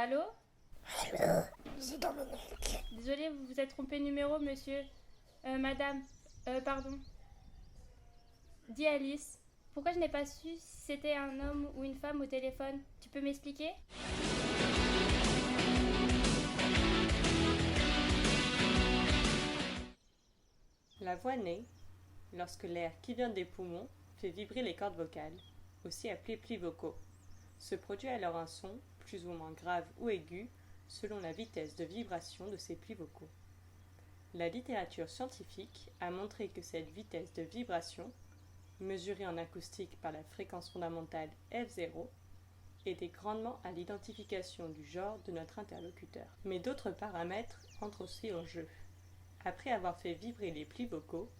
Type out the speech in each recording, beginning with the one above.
Allô? Allô, c'est Dominique. Désolé, vous vous êtes trompé de numéro, monsieur. Madame. Pardon. Dis Alice. Pourquoi je n'ai pas su si c'était un homme ou une femme au téléphone? Tu peux m'expliquer? La voix naît lorsque l'air qui vient des poumons fait vibrer les cordes vocales, aussi appelées plis vocaux. Se produit alors un son, plus ou moins grave ou aigu, selon la vitesse de vibration de ces plis vocaux. La littérature scientifique a montré que cette vitesse de vibration, mesurée en acoustique par la fréquence fondamentale F0, aidait grandement à l'identification du genre de notre interlocuteur. Mais d'autres paramètres entrent aussi en jeu. Après avoir fait vibrer les plis vocaux,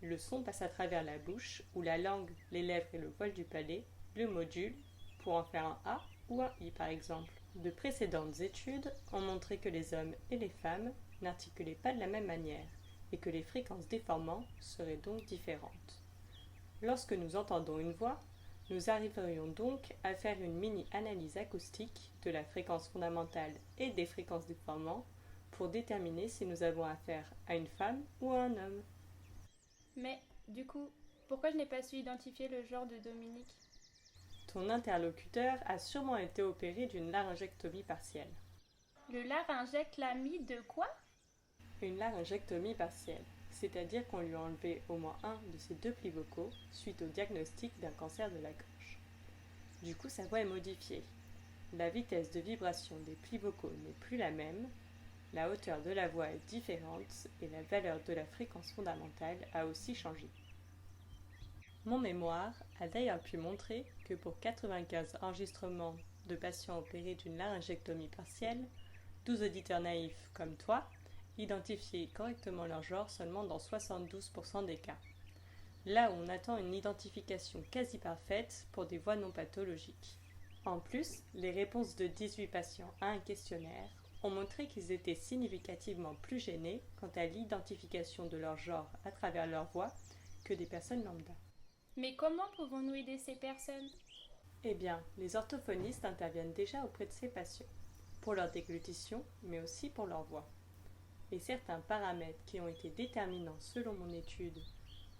le son passe à travers la bouche où la langue, les lèvres et le poil du palais le modulent pour en faire un A ou un I par exemple. De précédentes études ont montré que les hommes et les femmes n'articulaient pas de la même manière et que les fréquences déformantes seraient donc différentes. Lorsque nous entendons une voix, nous arriverions donc à faire une mini-analyse acoustique de la fréquence fondamentale et des fréquences déformantes pour déterminer si nous avons affaire à une femme ou à un homme. Mais, du coup, pourquoi je n'ai pas su identifier le genre de Dominique? Ton interlocuteur a sûrement été opéré d'une laryngectomie partielle. Le laryngectomie de quoi? Une laryngectomie partielle, c'est-à-dire qu'on lui a enlevé au moins un de ses deux plis vocaux suite au diagnostic d'un cancer de la gorge. Du coup, sa voix est modifiée. La vitesse de vibration des plis vocaux n'est plus la même, la hauteur de la voix est différente et la valeur de la fréquence fondamentale a aussi changé. Mon mémoire a d'ailleurs pu montrer que pour 95 enregistrements de patients opérés d'une laryngectomie partielle, 12 auditeurs naïfs comme toi identifiaient correctement leur genre seulement dans 72% des cas. Là où on attend une identification quasi parfaite pour des voix non pathologiques. En plus, les réponses de 18 patients à un questionnaire ont montré qu'ils étaient significativement plus gênés quant à l'identification de leur genre à travers leur voix que des personnes lambda. Mais comment pouvons-nous aider ces personnes? Eh bien, les orthophonistes interviennent déjà auprès de ces patients, pour leur déglutition, mais aussi pour leur voix. Et certains paramètres qui ont été déterminants selon mon étude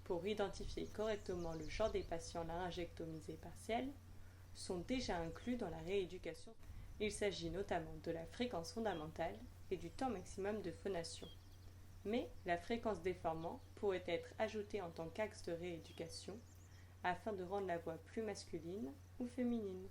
pour identifier correctement le genre des patients laryngectomisés partiels sont déjà inclus dans la rééducation. Il s'agit notamment de la fréquence fondamentale et du temps maximum de phonation. Mais la fréquence déformant pourrait être ajoutée en tant qu'axe de rééducation afin de rendre la voix plus masculine ou féminine.